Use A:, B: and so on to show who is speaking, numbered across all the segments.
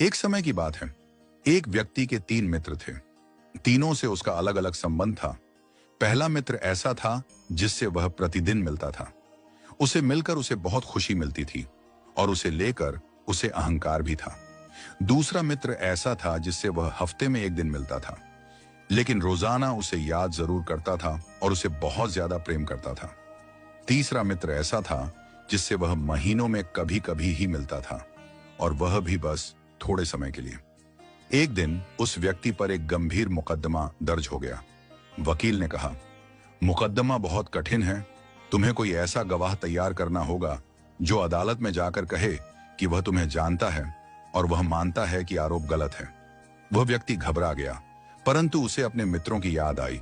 A: एक समय की बात है। एक व्यक्ति के तीन मित्र थे। तीनों से उसका अलग अलग संबंध था। पहला मित्र ऐसा था जिससे वह प्रतिदिन मिलता था। उसे मिलकर उसे बहुत खुशी मिलती थी और उसे लेकर उसे अहंकार भी था। दूसरा मित्र ऐसा था जिससे वह हफ्ते में एक दिन मिलता था, लेकिन रोजाना उसे याद जरूर करता था और उसे बहुत ज्यादा प्रेम करता था। तीसरा मित्र ऐसा था जिससे वह महीनों में कभी कभी ही मिलता था, और वह भी बस थोड़े समय के लिए। एक दिन उस व्यक्ति पर एक गंभीर मुकदमा दर्ज हो गया। वकील ने कहा, मुकदमा बहुत कठिन है, तुम्हें कोई ऐसा गवाह तैयार करना होगा जो अदालत में जाकर कहे कि वह तुम्हें जानता है और वह मानता है कि आरोप गलत है। वह व्यक्ति घबरा गया, परंतु उसे अपने मित्रों की याद आई।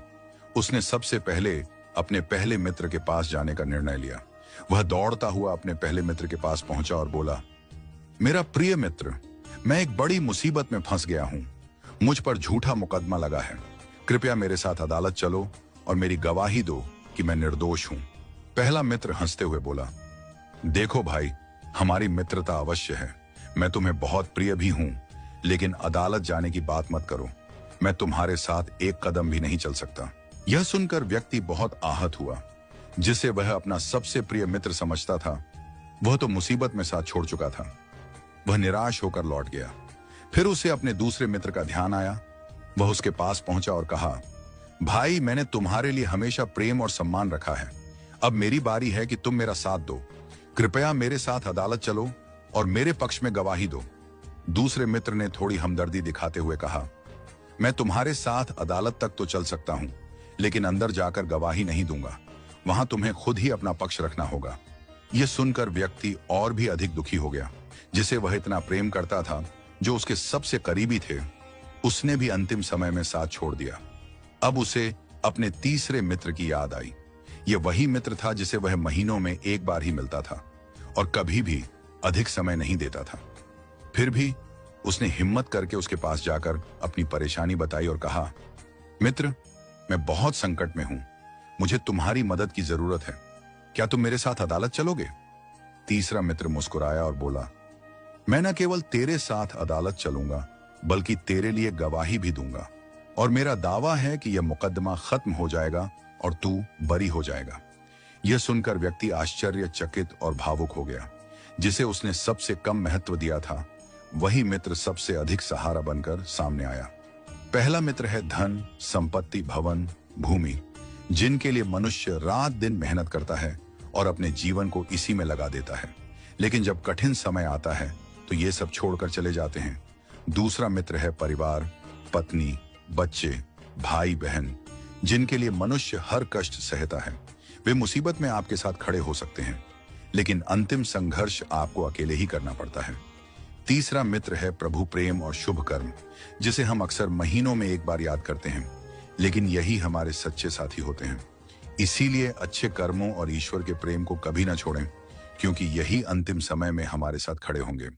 A: उसने सबसे पहले अपने पहले मित्र के पास जाने का निर्णय लिया। वह दौड़ता हुआ अपने पहले मित्र के पास पहुंचा और बोला, मेरा प्रिय मित्र, मैं एक बड़ी मुसीबत में फंस गया हूं। मुझ पर झूठा मुकदमा लगा है। कृपया मेरे साथ अदालत चलो और मेरी गवाही दो कि मैं निर्दोष हूं। पहला मित्र हंसते हुए बोला, देखो भाई, हमारी मित्रता अवश्य है। मैं तुम्हें बहुत प्रिय भी हूं, लेकिन अदालत जाने की बात मत करो। मैं तुम्हारे साथ एक कदम भी नहीं चल सकता। यह सुनकर व्यक्ति बहुत आहत हुआ। जिसे वह अपना सबसे प्रिय मित्र समझता था, वह तो मुसीबत में साथ छोड़ चुका था। वह निराश होकर लौट गया। फिर उसे अपने दूसरे मित्र का ध्यान आया। वह उसके पास पहुंचा और कहा, भाई, मैंने तुम्हारे लिए हमेशा प्रेम और सम्मान रखा है। अब मेरी बारी है कि तुम मेरा साथ दो। कृपया मेरे साथ अदालत चलो और मेरे पक्ष में गवाही दो। दूसरे मित्र ने थोड़ी हमदर्दी दिखाते हुए कहा, मैं तुम्हारे साथ अदालत तक तो चल सकता हूं, लेकिन अंदर जाकर गवाही नहीं दूंगा। वहां तुम्हें खुद ही अपना पक्ष रखना होगा। यह सुनकर व्यक्ति और भी अधिक दुखी हो गया। जिसे वह इतना प्रेम करता था, जो उसके सबसे करीबी थे, उसने भी अंतिम समय में साथ छोड़ दिया। अब उसे अपने तीसरे मित्र की याद आई। यह वही मित्र था जिसे वह महीनों में एक बार ही मिलता था और कभी भी अधिक समय नहीं देता था। फिर भी उसने हिम्मत करके उसके पास जाकर अपनी परेशानी बताई और कहा, मित्र, मैं बहुत संकट में हूं। मुझे तुम्हारी मदद की जरूरत है। क्या तुम मेरे साथ अदालत चलोगे? तीसरा मित्र मुस्कुराया और बोला, मैं न केवल तेरे साथ अदालत चलूंगा, बल्कि तेरे लिए गवाही भी दूंगा, और मेरा दावा है कि यह मुकदमा खत्म हो जाएगा और तू बरी हो जाएगा। यह सुनकर व्यक्ति आश्चर्यचकित और भावुक हो गया। जिसे उसने सबसे कम महत्व दिया था, वही मित्र सबसे अधिक सहारा बनकर सामने आया। पहला मित्र है धन, संपत्ति, भवन, भूमि, जिनके लिए मनुष्य रात दिन मेहनत करता है और अपने जीवन को इसी में लगा देता है, लेकिन जब कठिन समय आता है तो ये सब छोड़कर चले जाते हैं। दूसरा मित्र है परिवार, पत्नी, बच्चे, भाई बहन, जिनके लिए मनुष्य हर कष्ट सहता है। वे मुसीबत में आपके साथ खड़े हो सकते हैं, लेकिन अंतिम संघर्ष आपको अकेले ही करना पड़ता है। तीसरा मित्र है प्रभु प्रेम और शुभ कर्म, जिसे हम अक्सर महीनों में एक बार याद करते हैं, लेकिन यही हमारे सच्चे साथी होते हैं। इसीलिए अच्छे कर्मों और ईश्वर के प्रेम को कभी ना छोड़ें, क्योंकि यही अंतिम समय में हमारे साथ खड़े होंगे।